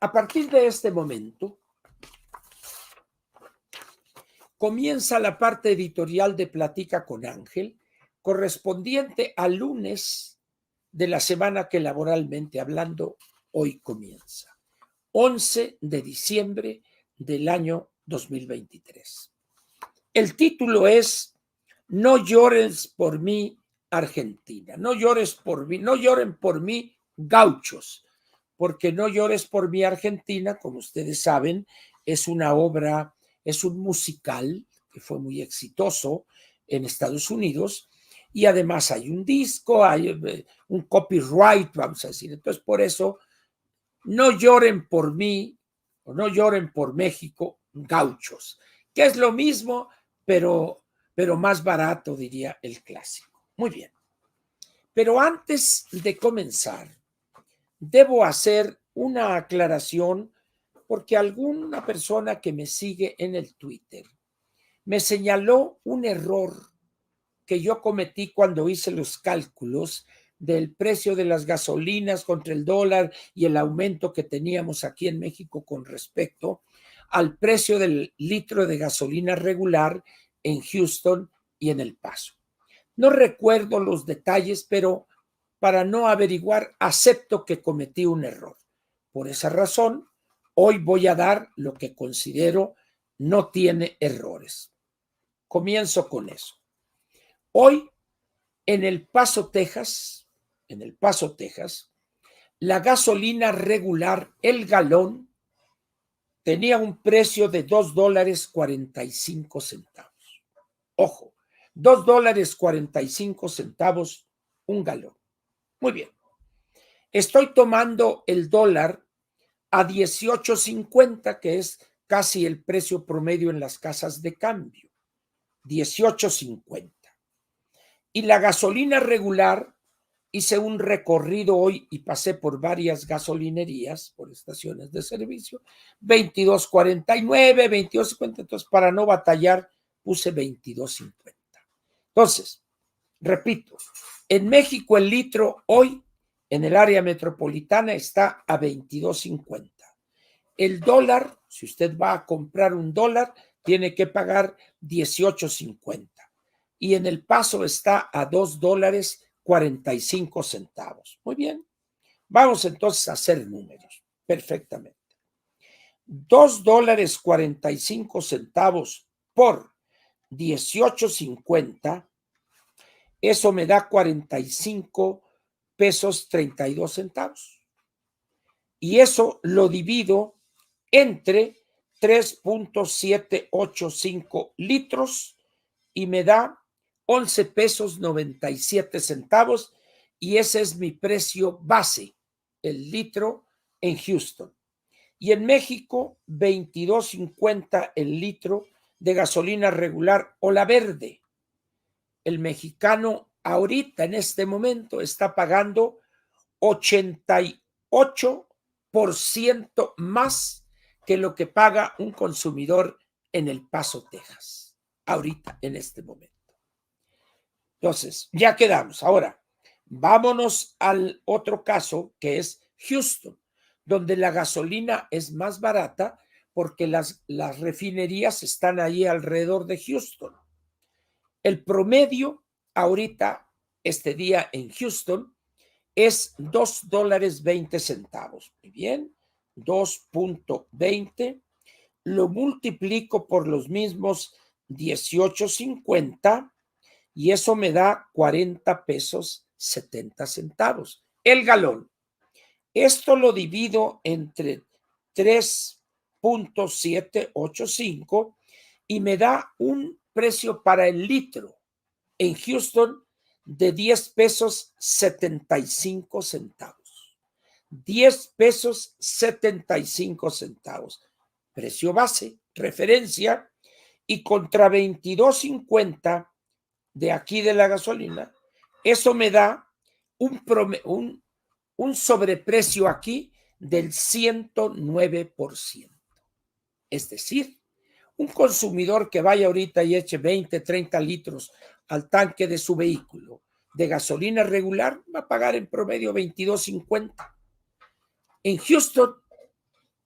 A partir de este momento, comienza la parte editorial de Platica con Ángel, correspondiente al lunes de la semana que laboralmente hablando hoy comienza, 11 de diciembre del año 2023. El título es No llores por mí, Argentina. No llores por mí, no lloren por mí, gauchos, porque No llores por mí, Argentina, como ustedes saben, es una obra, es un musical que fue muy exitoso en Estados Unidos y además hay un disco, hay un copyright, vamos a decir. Entonces, por eso, no lloren por mí o no lloren por México, gauchos, que es lo mismo, pero más barato, diría el clásico. Muy bien. Pero antes de comenzar, debo hacer una aclaración porque alguna persona que me sigue en el Twitter me señaló un error que yo cometí cuando hice los cálculos del precio de las gasolinas contra el dólar y el aumento que teníamos aquí en México con respecto al precio del litro de gasolina regular en Houston y en El Paso. No recuerdo los detalles, pero para no averiguar, acepto que cometí un error. Por esa razón, hoy voy a dar lo que considero no tiene errores. Comienzo con eso. Hoy, en El Paso, Texas, la gasolina regular, el galón, tenía un precio de $2.45. Ojo, $2.45 un galón. Muy bien. Estoy tomando el dólar a 18.50, que es casi el precio promedio en las casas de cambio. 18.50. Y la gasolina regular, hice un recorrido hoy y pasé por varias gasolinerías, por estaciones de servicio, 22.49, 22.50, entonces para no batallar puse 22.50. Entonces, repito, en México el litro hoy en el área metropolitana está a 22.50. El dólar, si usted va a comprar un dólar, tiene que pagar 18.50. Y en El Paso está a $2.45. Muy bien. Vamos entonces a hacer números. Perfectamente. $2.45 por 18.50. Eso me da 45 pesos 32 centavos. Y eso lo divido entre 3.785 litros y me da 11 pesos 97 centavos. Y ese es mi precio base, el litro en Houston. Y en México, 22.50 el litro de gasolina regular o la verde. El mexicano ahorita en este momento está pagando 88% más que lo que paga un consumidor en El Paso, Texas, ahorita en este momento. Entonces, ya quedamos. Ahora, vámonos al otro caso que es Houston, donde la gasolina es más barata porque las refinerías están ahí alrededor de Houston. El promedio ahorita, este día en Houston, es $2.20. Muy bien, 2.20. Lo multiplico por los mismos 18.50 y eso me da 40 pesos 70 centavos el galón. Esto lo divido entre 3.785 y me da un precio para el litro en Houston de 10 pesos 75 centavos. 10 pesos 75 centavos. Precio base, referencia, y contra 22.50 de aquí de la gasolina, eso me da un sobreprecio aquí del 109%. Es decir, un consumidor que vaya ahorita y eche 20, 30 litros al tanque de su vehículo de gasolina regular va a pagar en promedio $22.50. En Houston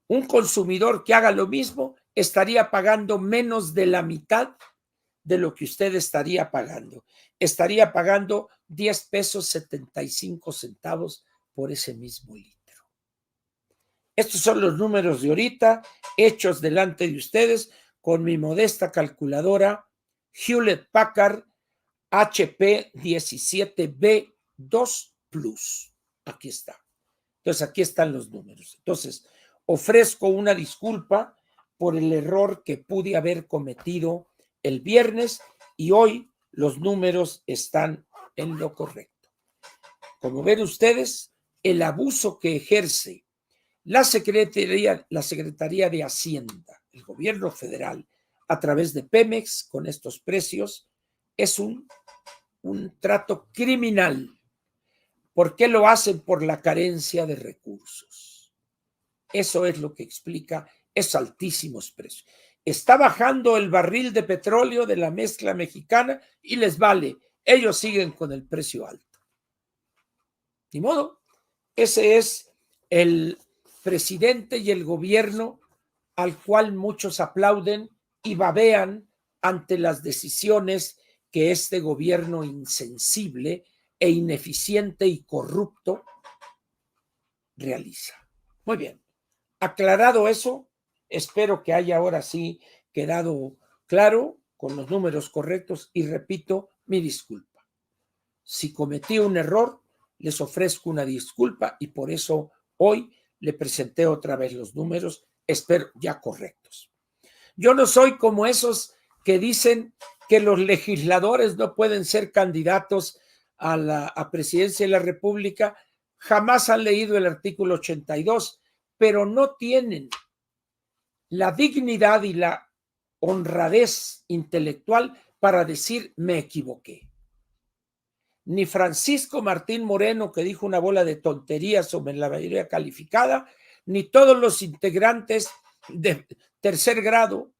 Un consumidor que haga lo mismo estaría pagando menos de la mitad de lo que usted estaría pagando. Estaría pagando 10 pesos 75 centavos por ese mismo litro. Estos son los números de ahorita, hechos delante de ustedes con mi modesta calculadora Hewlett Packard HP 17B2 Plus. Aquí está. Entonces, aquí están los números. Entonces, ofrezco una disculpa por el error que pude haber cometido el viernes y hoy los números están en lo correcto. Como ven ustedes, el abuso que ejerce la Secretaría de Hacienda, el gobierno federal, a través de Pemex con estos precios, es un trato criminal. ¿Por qué lo hacen? Por la carencia de recursos. Eso es lo que explica esos altísimos precios. Está bajando el barril de petróleo de la mezcla mexicana y les vale. Ellos siguen con el precio alto. Ni modo. Ese es el presidente y el gobierno al cual muchos aplauden y babean ante las decisiones que este gobierno insensible e ineficiente y corrupto realiza. Muy bien. Aclarado eso, espero que haya ahora sí quedado claro con los números correctos y repito mi disculpa. Si cometí un error, les ofrezco una disculpa y por eso hoy le presenté otra vez los números, espero ya correctos. Yo no soy como esos que dicen que los legisladores no pueden ser candidatos a la presidencia de la República. Jamás han leído el artículo 82, pero no tienen la dignidad y la honradez intelectual para decir me equivoqué. Ni Francisco Martín Moreno, que dijo una bola de tonterías sobre la mayoría calificada, ni todos los integrantes de tercer grado.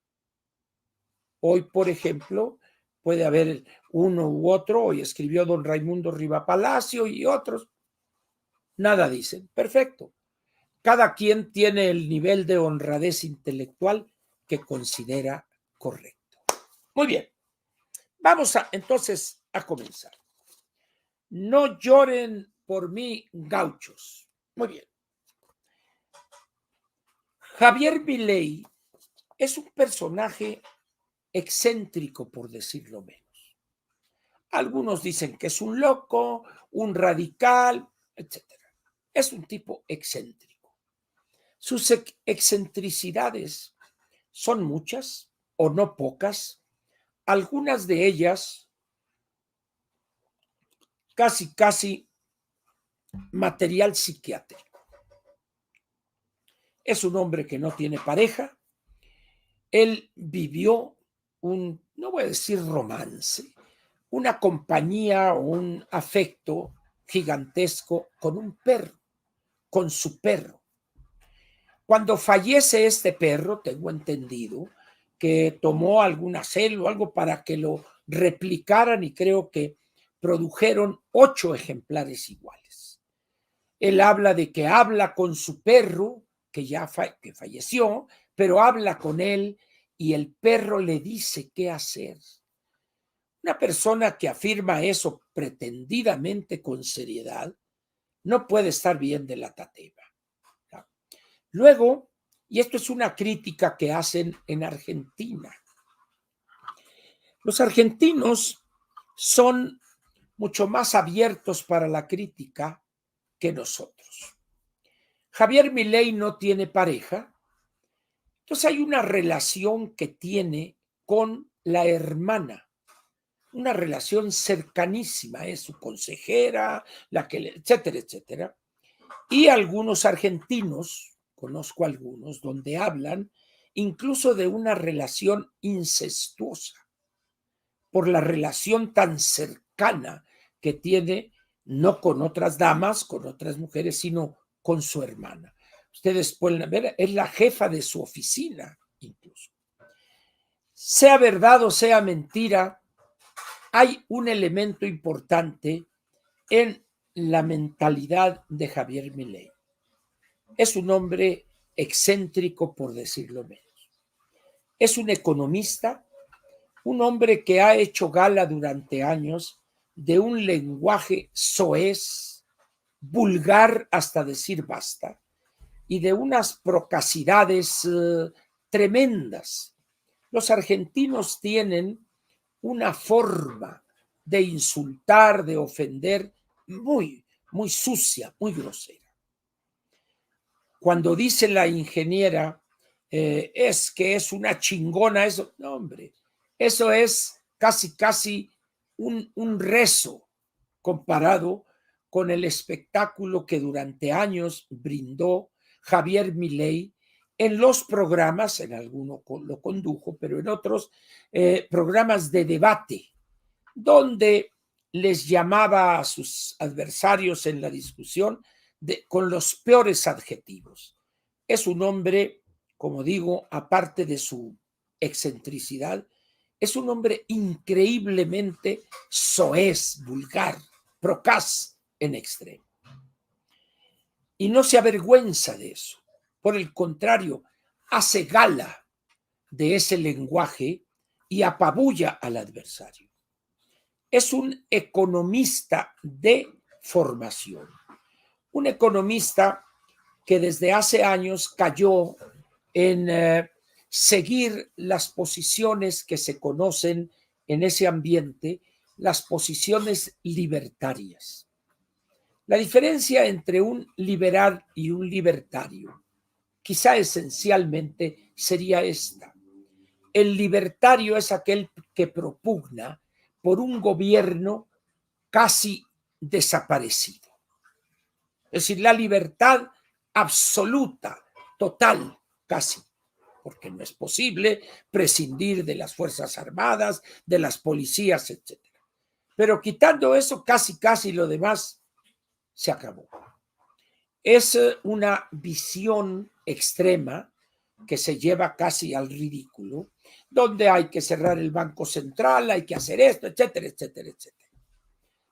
Hoy, por ejemplo, puede haber uno u otro, hoy escribió don Raimundo Riva Palacio y otros, nada dicen, perfecto. Cada quien tiene el nivel de honradez intelectual que considera correcto. Muy bien, vamos entonces a comenzar. No lloren por mí, gauchos. Muy bien. Javier Milei es un personaje excéntrico, por decirlo menos. Algunos dicen que es un loco, un radical, etc. Es un tipo excéntrico. Sus excentricidades son muchas o no pocas. Algunas de ellas casi material psiquiátrico. Es un hombre que no tiene pareja. Él vivió no voy a decir romance, una compañía o un afecto gigantesco con un perro, con su perro. Cuando fallece este perro, tengo entendido que tomó alguna célula o algo para que lo replicaran y creo que produjeron 8 ejemplares iguales. Él habla de que habla con su perro, que ya que falleció, pero habla con él y el perro le dice qué hacer. Una persona que afirma eso pretendidamente con seriedad no puede estar bien de la tatema. Luego, y esto es una crítica que hacen en Argentina, los argentinos son mucho más abiertos para la crítica que nosotros. Javier Milei no tiene pareja, entonces hay una relación que tiene con la hermana, una relación cercanísima, es su consejera, etcétera, etcétera. Y algunos argentinos, conozco algunos, donde hablan incluso de una relación incestuosa, por la relación tan cercana que tiene, no con otras damas, con otras mujeres, sino con su hermana. Ustedes pueden ver, es la jefa de su oficina, incluso. Sea verdad o sea mentira, hay un elemento importante en la mentalidad de Javier Milei. Es un hombre excéntrico, por decirlo menos. Es un economista, un hombre que ha hecho gala durante años de un lenguaje soez, vulgar hasta decir basta, y de unas procacidades tremendas. Los argentinos tienen una forma de insultar, de ofender, muy, muy sucia, muy grosera. Cuando dice la ingeniera, es que es una chingona, eso, no, hombre, eso es casi un rezo comparado con el espectáculo que durante años brindó Javier Milei en los programas, en alguno lo condujo, pero en otros programas de debate, donde les llamaba a sus adversarios en la discusión con los peores adjetivos. Es un hombre, como digo, aparte de su excentricidad, es un hombre increíblemente soez, vulgar, procaz en extremo. Y no se avergüenza de eso. Por el contrario, hace gala de ese lenguaje y apabulla al adversario. Es un economista de formación. Un economista que desde hace años cayó en seguir las posiciones que se conocen en ese ambiente, las posiciones libertarias. La diferencia entre un liberal y un libertario, quizá esencialmente, sería esta. El libertario es aquel que propugna por un gobierno casi desaparecido. Es decir, la libertad absoluta, total, casi, porque no es posible prescindir de las Fuerzas Armadas, de las policías, etc. Pero quitando eso, casi lo demás se acabó. Es una visión extrema que se lleva casi al ridículo, donde hay que cerrar el Banco Central, hay que hacer esto, etcétera, etcétera, etcétera.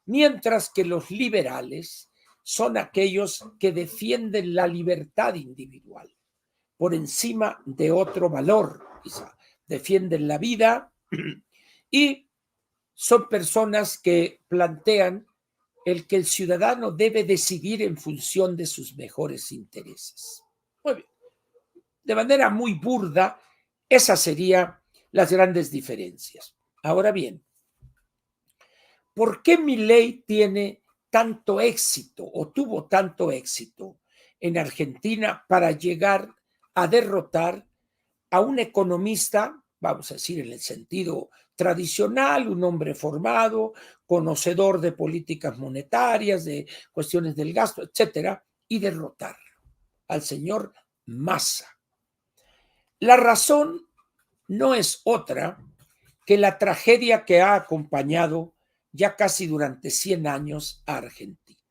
Mientras que los liberales son aquellos que defienden la libertad individual por encima de otro valor, quizá. Defienden la vida y son personas que plantean el que el ciudadano debe decidir en función de sus mejores intereses. Muy bien. De manera muy burda, esas serían las grandes diferencias. Ahora bien, ¿por qué Milei tiene tanto éxito o tuvo tanto éxito en Argentina para llegar a derrotar a un economista, vamos a decir en el sentido tradicional, un hombre formado, conocedor de políticas monetarias, de cuestiones del gasto, etcétera, y derrotar al señor Massa? La razón no es otra que la tragedia que ha acompañado ya casi durante 100 años a Argentina.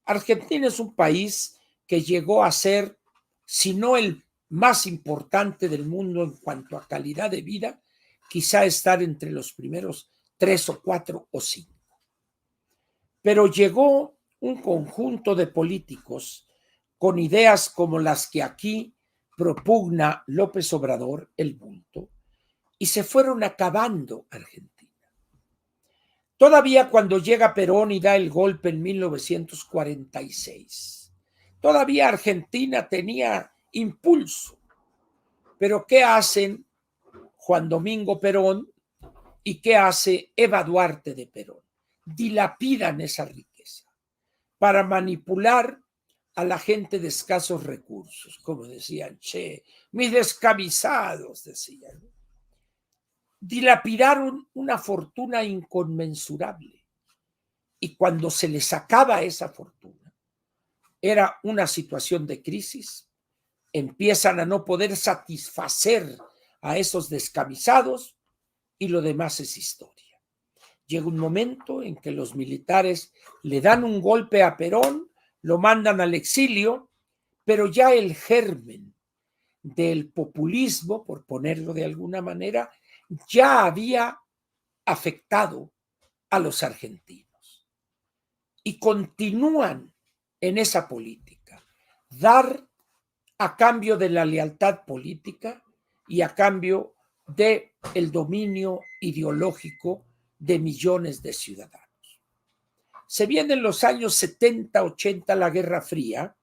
Argentina es un país que llegó a ser, si no el más importante del mundo en cuanto a calidad de vida, quizá estar entre los primeros 3 o 4 o 5. Pero llegó un conjunto de políticos con ideas como las que aquí propugna López Obrador, el bulto, y se fueron acabando Argentina. Todavía cuando llega Perón y da el golpe en 1946, todavía Argentina tenía impulso. Pero ¿qué hacen Juan Domingo Perón y qué hace Eva Duarte de Perón? Dilapidan esa riqueza para manipular a la gente de escasos recursos, como decían, che, mis descamisados, decían. Dilapidaron una fortuna inconmensurable. Y cuando se les acaba esa fortuna, era una situación de crisis, empiezan a no poder satisfacer a esos descamisados y lo demás es historia. Llega un momento en que los militares le dan un golpe a Perón, lo mandan al exilio, pero ya el germen del populismo, por ponerlo de alguna manera, ya había afectado a los argentinos. Y continúan en esa política, dar a cambio de la lealtad política y a cambio de el dominio ideológico de millones de ciudadanos. Se viene en los años 70, 80 la Guerra Fría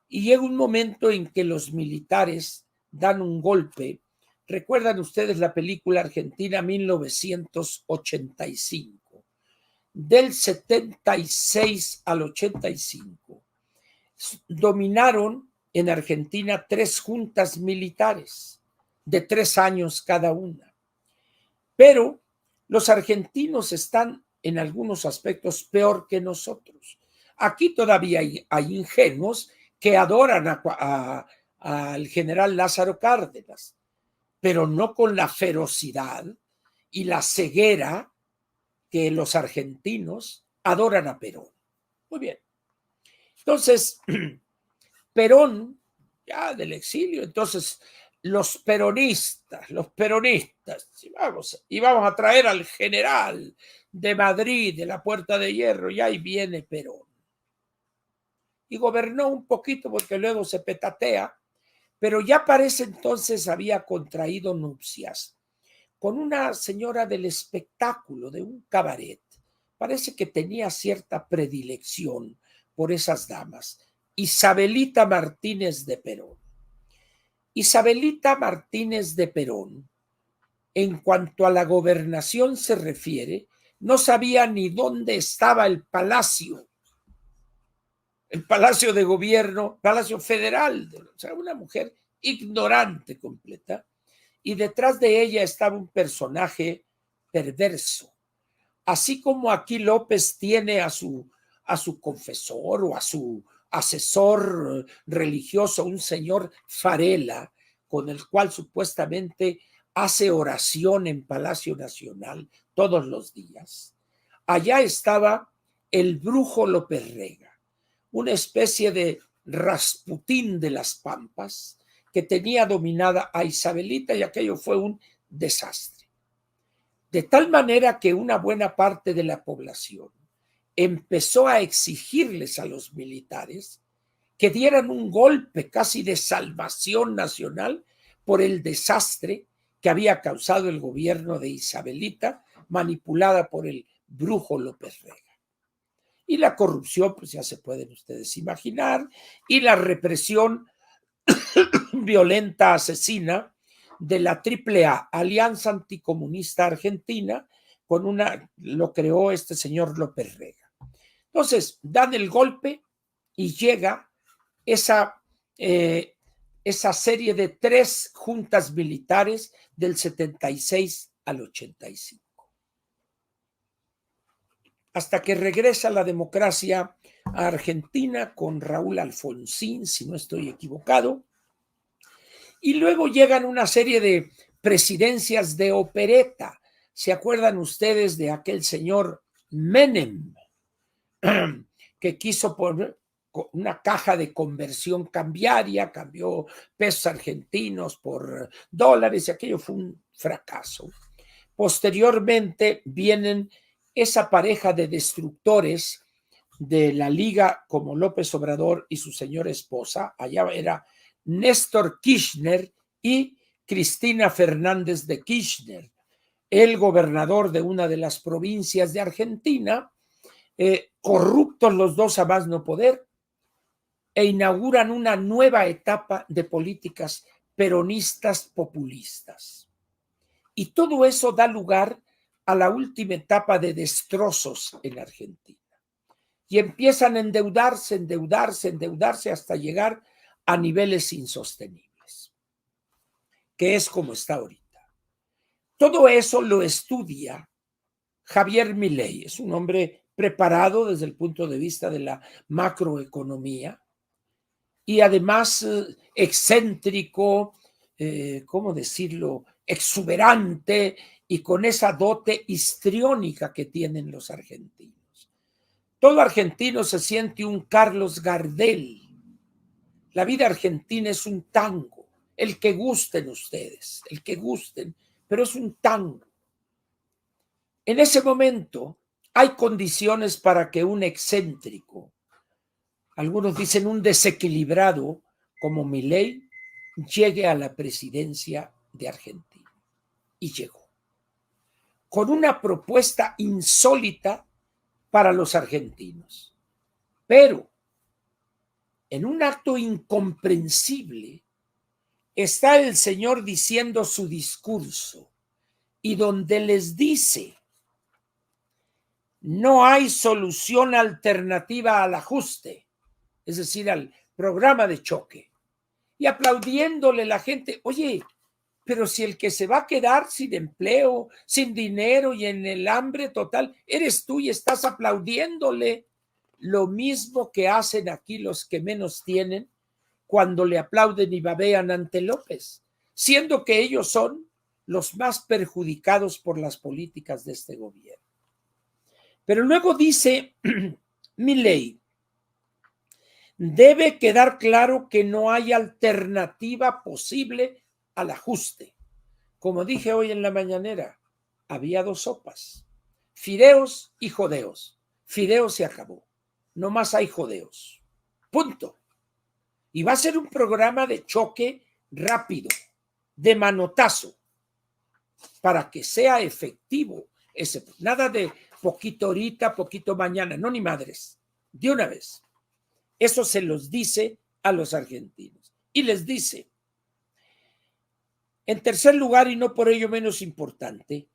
y llega un momento en que los militares dan un golpe. ¿Recuerdan ustedes la película argentina 1985? Del 76 al 85 dominaron en Argentina 3 juntas militares de 3 años cada una. Pero los argentinos están en algunos aspectos peor que nosotros. Aquí todavía hay ingenuos que adoran al general Lázaro Cárdenas, pero no con la ferocidad y la ceguera que los argentinos adoran a Perón. Muy bien. Entonces, Perón, ya del exilio, entonces los peronistas, y vamos a traer al general de Madrid, de la Puerta de Hierro, y ahí viene Perón. Y gobernó un poquito porque luego se petatea, pero ya parece entonces había contraído nupcias con una señora del espectáculo, de un cabaret. Parece que tenía cierta predilección por esas damas. Isabelita Martínez de Perón. Isabelita Martínez de Perón, en cuanto a la gobernación se refiere, no sabía ni dónde estaba el palacio de gobierno, palacio federal, o sea, una mujer ignorante completa, y detrás de ella estaba un personaje perverso. Así como aquí López tiene a su confesor o a su asesor religioso, un señor Farela, con el cual supuestamente hace oración en Palacio Nacional todos los días. Allá estaba el brujo López Rega, una especie de Rasputín de las Pampas que tenía dominada a Isabelita, y aquello fue un desastre. De tal manera que una buena parte de la población empezó a exigirles a los militares que dieran un golpe casi de salvación nacional por el desastre que había causado el gobierno de Isabelita, manipulada por el brujo López Rega. Y la corrupción, pues ya se pueden ustedes imaginar, y la represión violenta, asesina, de la AAA, Alianza Anticomunista Argentina, lo creó este señor López Rega. Entonces, dan el golpe y llega esa serie de 3 juntas militares del 76 al 85. Hasta que regresa la democracia a Argentina con Raúl Alfonsín, si no estoy equivocado, y luego llegan una serie de presidencias de opereta. ¿Se acuerdan ustedes de aquel señor Menem, que quiso poner una caja de conversión cambiaria, cambió pesos argentinos por dólares, y aquello fue un fracaso? Posteriormente vienen esa pareja de destructores de la Liga, como López Obrador y su señora esposa. Allá era Néstor Kirchner y Cristina Fernández de Kirchner, el gobernador de una de las provincias de Argentina, corruptos los dos a más no poder, e inauguran una nueva etapa de políticas peronistas populistas. Y todo eso da lugar a la última etapa de destrozos en Argentina. Y empiezan a endeudarse hasta llegar a niveles insostenibles, que es como está ahorita. Todo eso lo estudia Javier Milei. Es un hombre preparado desde el punto de vista de la macroeconomía y además excéntrico, ¿cómo decirlo?, exuberante, y con esa dote histriónica que tienen los argentinos. Todo argentino se siente un Carlos Gardel. La vida argentina es un tango, el que gusten ustedes, el que gusten, pero es un tango. En ese momento hay condiciones para que un excéntrico, algunos dicen un desequilibrado, como Milei llegue a la presidencia de Argentina. Y llegó con una propuesta insólita para los argentinos. Pero en un acto incomprensible está el señor diciendo su discurso y donde les dice: no hay solución alternativa al ajuste, es decir, al programa de choque. Y aplaudiéndole la gente: oye, pero si el que se va a quedar sin empleo, sin dinero y en el hambre total, eres tú y estás aplaudiéndole. Lo mismo que hacen aquí los que menos tienen cuando le aplauden y babean ante López, siendo que ellos son los más perjudicados por las políticas de este gobierno. Pero luego dice Milei: debe quedar claro que no hay alternativa posible al ajuste. Como dije hoy en la mañanera, había dos sopas: fideos y jodeos. Fideos se acabó, no más hay jodeos. Punto. Y va a ser un programa de choque rápido, de manotazo, para que sea efectivo. Nada de poquito ahorita, poquito mañana, no, ni madres, de una vez. Eso se los dice a los argentinos. Y les dice, en tercer lugar, y no por ello menos importante,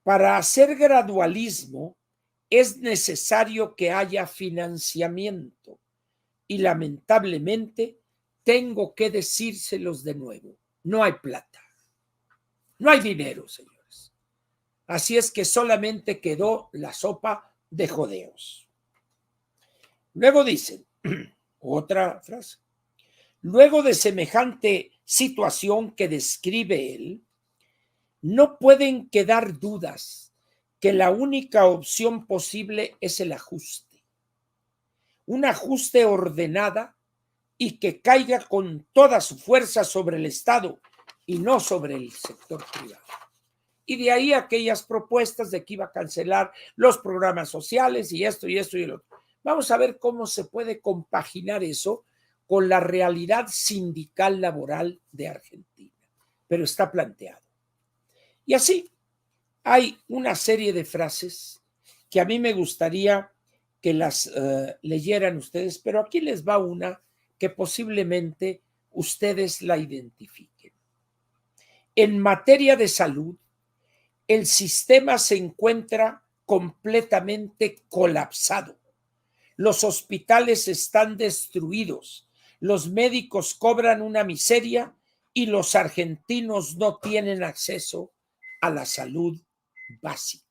para hacer gradualismo es necesario que haya financiamiento. Y lamentablemente tengo que decírselos de nuevo: no hay plata, no hay dinero, señores. Así es que solamente quedó la sopa de jodeos. Luego dicen, otra frase: luego de semejante situación que describe él, no pueden quedar dudas que la única opción posible es el ajuste. Un ajuste ordenada y que caiga con toda su fuerza sobre el Estado y no sobre el sector privado. Y de ahí aquellas propuestas de que iba a cancelar los programas sociales y esto y esto y lo otro. Vamos a ver cómo se puede compaginar eso con la realidad sindical laboral de Argentina. Pero está planteado. Y así hay una serie de frases que a mí me gustaría que las leyeran ustedes, pero aquí les va una que posiblemente ustedes la identifiquen. En materia de salud, el sistema se encuentra completamente colapsado. Los hospitales están destruidos, los médicos cobran una miseria y los argentinos no tienen acceso a la salud básica.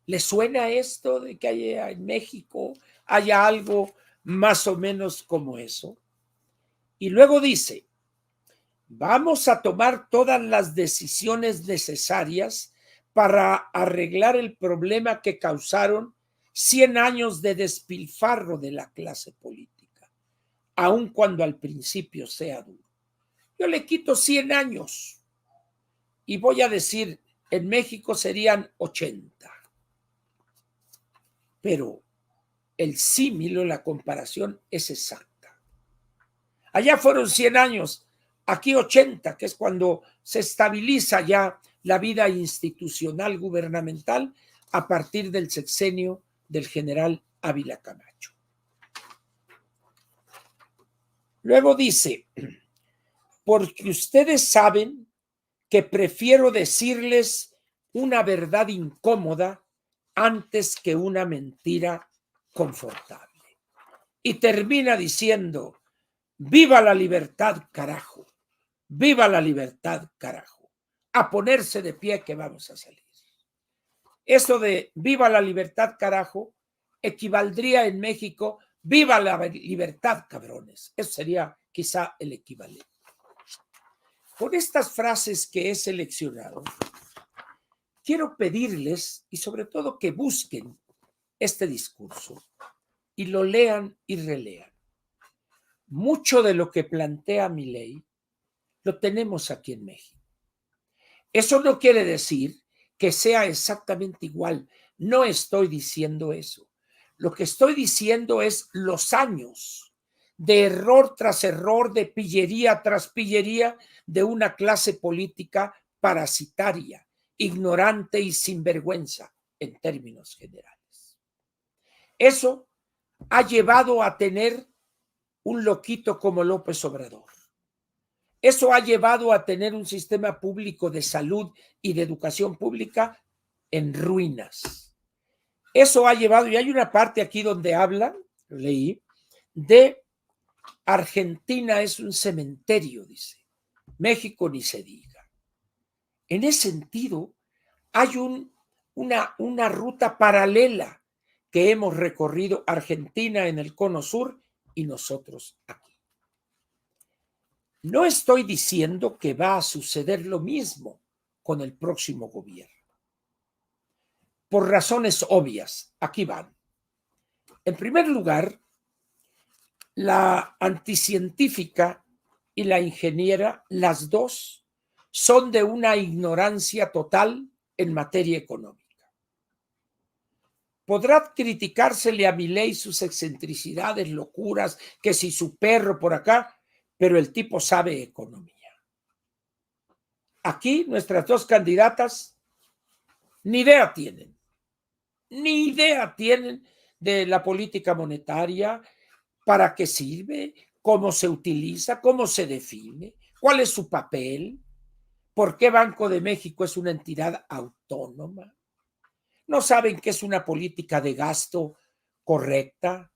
¿Les suena esto de que haya en México haya algo más o menos como eso? Y luego dice, vamos a tomar todas las decisiones necesarias para arreglar el problema que causaron 100 años de despilfarro de la clase política, aun cuando al principio sea duro. Yo le quito 100 años y voy a decir, en México serían 80. Pero el símil o la comparación es exacta. Allá fueron 100 años, aquí 80, que es cuando se estabiliza ya la vida institucional gubernamental a partir del sexenio del general Ávila Camacho. Luego dice, porque ustedes saben que prefiero decirles una verdad incómoda antes que una mentira confortable. Y termina diciendo, viva la libertad, carajo. Viva la libertad, carajo. A ponerse de pie que vamos a salir. Eso de viva la libertad, carajo, equivaldría en México, viva la libertad, cabrones. Eso sería quizá el equivalente. Con estas frases que he seleccionado, quiero pedirles, y sobre todo que busquen este discurso y lo lean y relean. Mucho de lo que plantea Milei lo tenemos aquí en México. Eso no quiere decir que sea exactamente igual. No estoy diciendo eso. Lo que estoy diciendo es los años de error tras error, de pillería tras pillería de una clase política parasitaria, ignorante y sinvergüenza en términos generales. Eso ha llevado a tener un loquito como López Obrador. Eso ha llevado a tener un sistema público de salud y de educación pública en ruinas. Eso ha llevado, y hay una parte aquí donde habla, leí, de Argentina es un cementerio, dice. México ni se diga. En ese sentido, hay una ruta paralela que hemos recorrido Argentina en el cono sur y nosotros aquí. No estoy diciendo que va a suceder lo mismo con el próximo gobierno. Por razones obvias, aquí van. En primer lugar, la anticientífica y la ingeniera, las dos, son de una ignorancia total en materia económica. Podrá criticársele a Milei sus excentricidades, locuras, que si su perro por acá, pero el tipo sabe economía. Aquí nuestras dos candidatas ni idea tienen de la política monetaria, para qué sirve, cómo se utiliza, cómo se define, cuál es su papel, por qué Banco de México es una entidad autónoma. No saben qué es una política de gasto correcta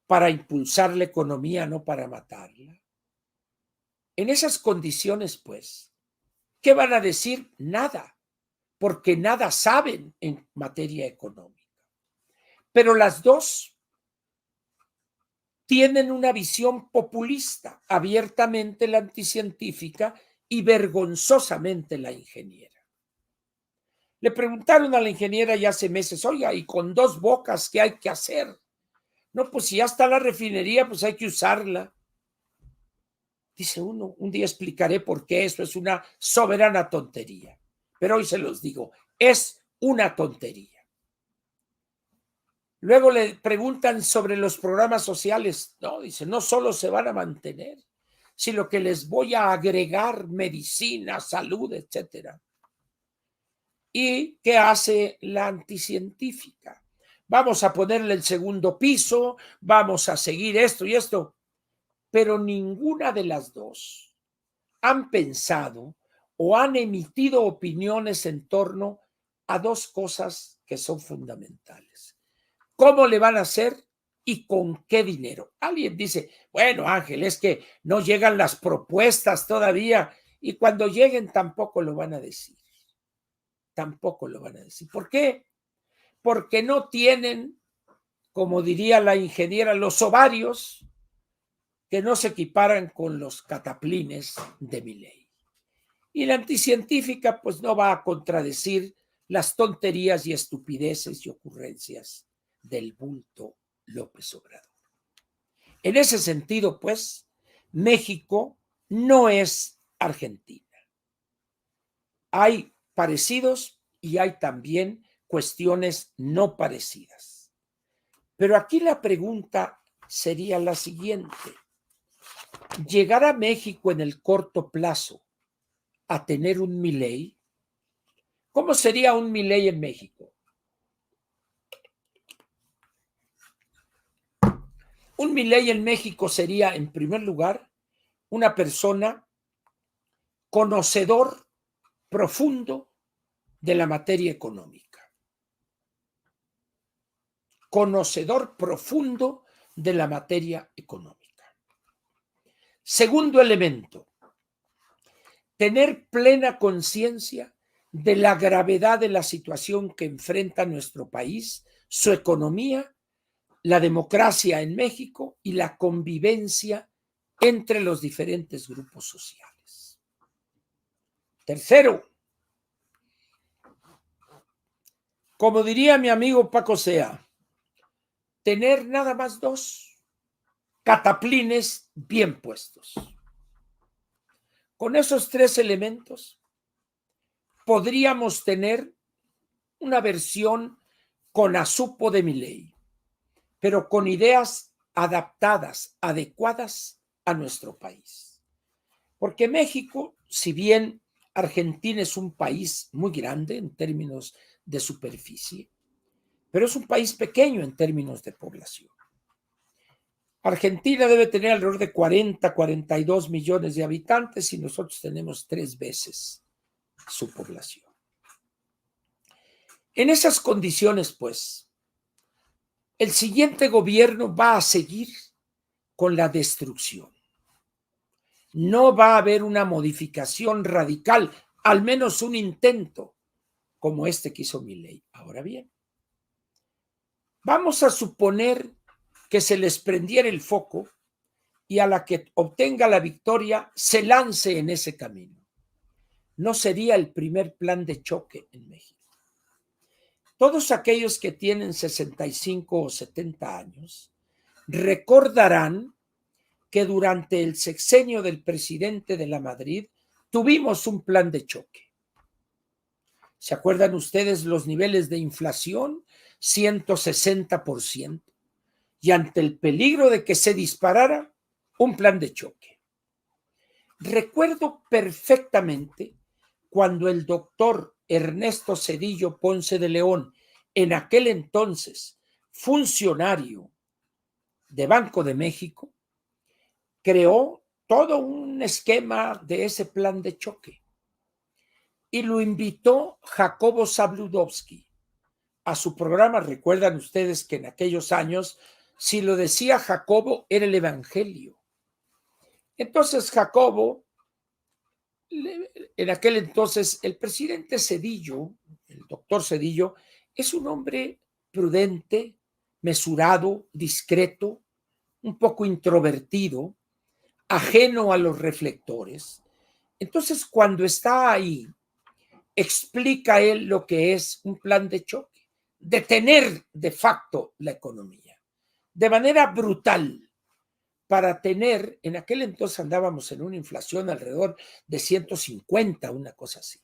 para impulsar la economía, no para matarla. En esas condiciones, pues, ¿qué van a decir? Nada, porque nada saben en materia económica. Pero las dos tienen una visión populista, abiertamente la anticientífica y vergonzosamente la ingeniera. Le preguntaron a la ingeniera ya hace meses, oiga, y con dos bocas, ¿qué hay que hacer? No, pues si ya está la refinería, pues hay que usarla. Dice uno, un día explicaré por qué eso es una soberana tontería. Pero hoy se los digo, es una tontería. Luego le preguntan sobre los programas sociales. No, dice, no solo se van a mantener, sino que les voy a agregar medicina, salud, etcétera. ¿Y qué hace la anticientífica? Vamos a ponerle el segundo piso, vamos a seguir esto y esto, pero ninguna de las dos han pensado o han emitido opiniones en torno a dos cosas que son fundamentales. ¿Cómo le van a hacer y con qué dinero? Alguien dice, bueno, Ángel, es que no llegan las propuestas todavía y cuando lleguen tampoco lo van a decir. Tampoco lo van a decir. ¿Por qué? Porque no tienen, como diría la ingeniera, los ovarios que no se equiparan con los cataplines de Milei. Y la anticientífica pues no va a contradecir las tonterías y estupideces y ocurrencias del bulto López Obrador. En ese sentido, pues, México no es Argentina. Hay parecidos y hay también cuestiones no parecidas. Pero aquí la pregunta sería la siguiente. ¿Llegará México en el corto plazo a tener un Milei? ¿Cómo sería un Milei en México? Un Milei en México sería, en primer lugar, una persona conocedor profundo de la materia económica. Conocedor profundo de la materia económica. Segundo elemento, tener plena conciencia de la gravedad de la situación que enfrenta nuestro país, su economía, la democracia en México y la convivencia entre los diferentes grupos sociales. Tercero, como diría mi amigo Paco Sea, tener nada más dos cataplines bien puestos. Con esos tres elementos podríamos tener una versión con azupo de Milei, pero con ideas adaptadas, adecuadas a nuestro país. Porque México, si bien Argentina es un país muy grande en términos de superficie, pero es un país pequeño en términos de población. Argentina debe tener alrededor de 42 millones de habitantes y nosotros tenemos 3 veces su población. En esas condiciones, pues, el siguiente gobierno va a seguir con la destrucción. No va a haber una modificación radical, al menos un intento como este que hizo Milei. Ahora bien, vamos a suponer que se les prendiera el foco y a la que obtenga la victoria se lance en ese camino. No sería el primer plan de choque en México. Todos aquellos que tienen 65 o 70 años recordarán que durante el sexenio del presidente de la Madrid tuvimos un plan de choque. ¿Se acuerdan ustedes los niveles de inflación? 160%. Y ante el peligro de que se disparara, un plan de choque. Recuerdo perfectamente cuando el doctor Ernesto Zedillo Ponce de León, en aquel entonces funcionario de Banco de México, creó todo un esquema de ese plan de choque y lo invitó Jacobo Zabludovsky a su programa. Recuerdan ustedes que en aquellos años, si lo decía Jacobo, era el evangelio. Entonces Jacobo, en aquel entonces, el presidente Zedillo, el doctor Zedillo, es un hombre prudente, mesurado, discreto, un poco introvertido, ajeno a los reflectores. Entonces, cuando está ahí, explica él lo que es un plan de choque, detener de facto la economía, de manera brutal, para tener, en aquel entonces andábamos en una inflación alrededor de 150, una cosa así,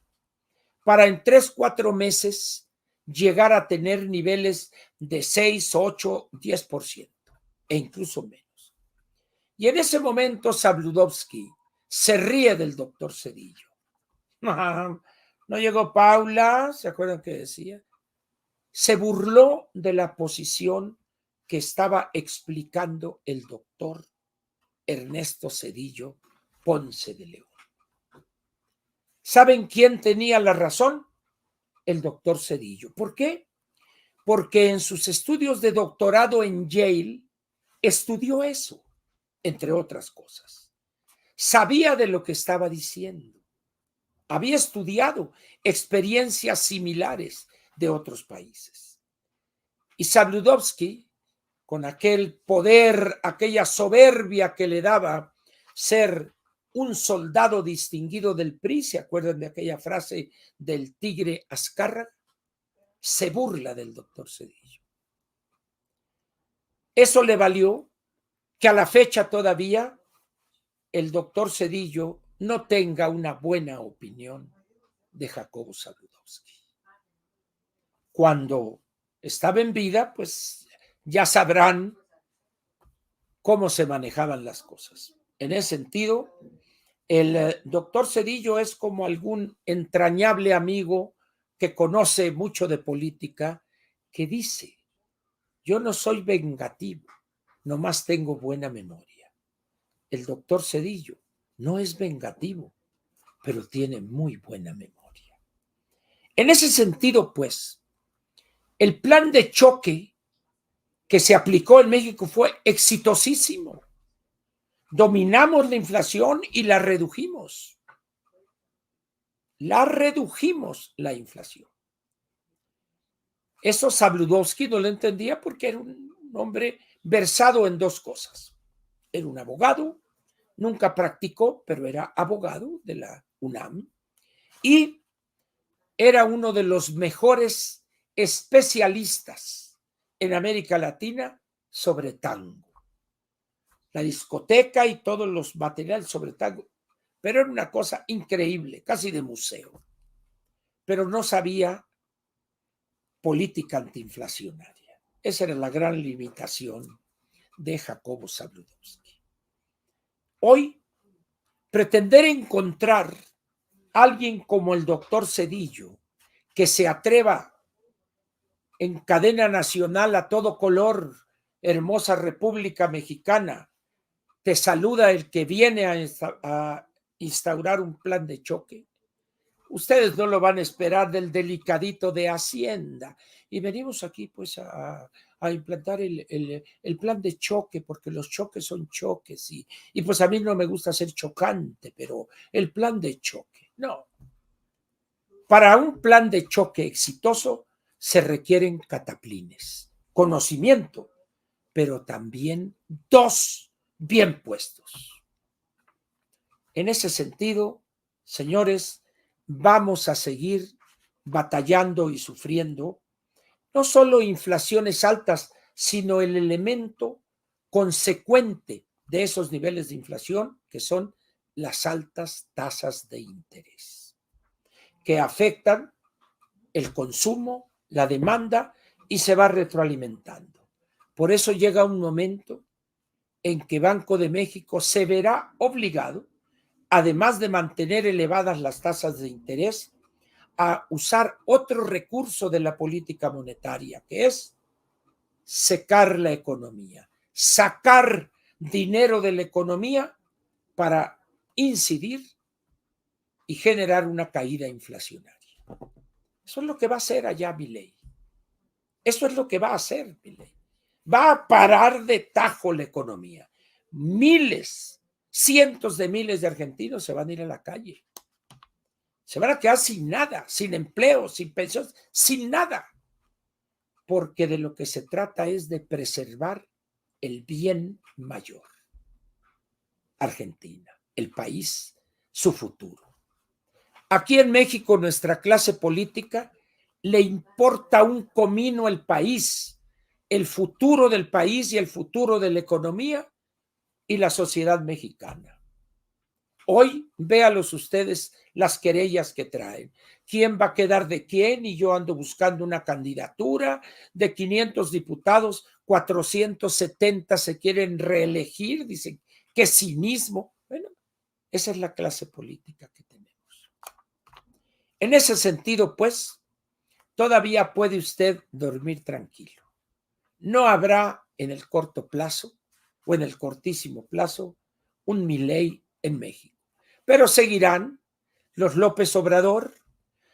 para en 3, 4 meses llegar a tener niveles de 6, 8, 10% e incluso menos. Y en ese momento Zabludovsky se ríe del doctor Zedillo. No llegó Paula, ¿se acuerdan que decía? Se burló de la posición que estaba explicando el doctor Ernesto Zedillo Ponce de León. ¿Saben quién tenía la razón? El doctor Zedillo. ¿Por qué? Porque en sus estudios de doctorado en Yale estudió eso, entre otras cosas. Sabía de lo que estaba diciendo. Había estudiado experiencias similares de otros países. Y Zabludovsky, con aquel poder, aquella soberbia que le daba ser un soldado distinguido del PRI, ¿se acuerdan de aquella frase del tigre Azcárraga? Se burla del doctor Zedillo. Eso le valió que a la fecha todavía el doctor Zedillo no tenga una buena opinión de Jacobo Zabludovsky. Cuando estaba en vida, pues ya sabrán cómo se manejaban las cosas. En ese sentido, el doctor Zedillo es como algún entrañable amigo que conoce mucho de política, que dice: yo no soy vengativo, nomás tengo buena memoria. El doctor Zedillo no es vengativo, pero tiene muy buena memoria. En ese sentido, pues, el plan de choque que se aplicó en México fue exitosísimo. Dominamos la inflación y la redujimos. La inflación. Eso Zabludovsky no lo entendía porque era un hombre versado en dos cosas. Era un abogado, nunca practicó, pero era abogado de la UNAM y era uno de los mejores especialistas en América Latina sobre tango. La discoteca y todos los materiales sobre tango, pero era una cosa increíble, casi de museo. Pero no sabía política antiinflacionaria. Esa era la gran limitación de Jacobo Zabludovsky. Hoy, pretender encontrar a alguien como el doctor Zedillo que se atreva en cadena nacional a todo color, hermosa República Mexicana, te saluda el que viene a instaurar un plan de choque. Ustedes no lo van a esperar del delicadito de Hacienda. Y venimos aquí pues a implantar el plan de choque, porque los choques son choques. Y pues a mí no me gusta ser chocante, pero el plan de choque, no. Para un plan de choque exitoso se requieren cataplines, conocimiento, pero también dos bien puestos. En ese sentido, señores, vamos a seguir batallando y sufriendo no solo inflaciones altas, sino el elemento consecuente de esos niveles de inflación, que son las altas tasas de interés, que afectan el consumo, la demanda y se va retroalimentando. Por eso llega un momento en que Banco de México se verá obligado, además de mantener elevadas las tasas de interés, a usar otro recurso de la política monetaria, que es secar la economía, sacar dinero de la economía para incidir y generar una caída inflacionaria. Eso es lo que va a hacer allá Milei. Eso es lo que va a hacer Milei. Va a parar de tajo la economía. Miles, cientos de miles de argentinos se van a ir a la calle. Se van a quedar sin nada, sin empleo, sin pensiones, sin nada. Porque de lo que se trata es de preservar el bien mayor. Argentina, el país, su futuro. Aquí en México, nuestra clase política le importa un comino el país, el futuro del país y el futuro de la economía y la sociedad mexicana. Hoy, véalos ustedes las querellas que traen. ¿Quién va a quedar de quién? Y yo ando buscando una candidatura de 500 diputados, 470 se quieren reelegir. Dicen, qué cinismo. Bueno, esa es la clase política que tenemos. En ese sentido, pues, todavía puede usted dormir tranquilo. No habrá en el corto plazo o en el cortísimo plazo un Milei en México. Pero seguirán los López Obrador,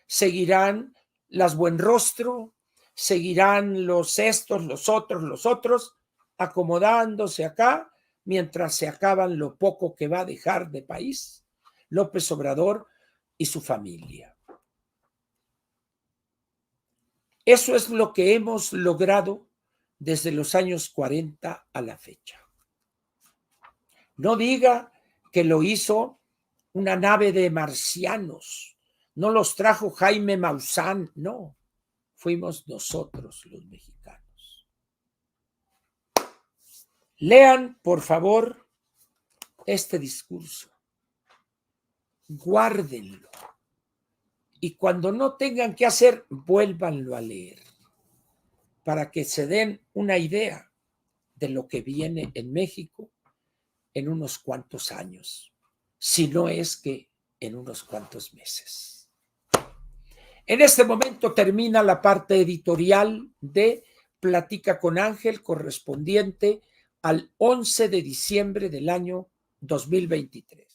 seguirán las Buenrostro, seguirán los estos, los otros, acomodándose acá mientras se acaban lo poco que va a dejar de país López Obrador y su familia. Eso es lo que hemos logrado desde los años 40 a la fecha. No diga que lo hizo una nave de marcianos, no los trajo Jaime Maussan, no, fuimos nosotros los mexicanos. Lean, por favor, este discurso, guárdenlo y cuando no tengan que hacer, vuélvanlo a leer para que se den una idea de lo que viene en México en unos cuantos años, si no es que en unos cuantos meses. En este momento termina la parte editorial de Platica con Ángel correspondiente al 11 de diciembre del año 2023.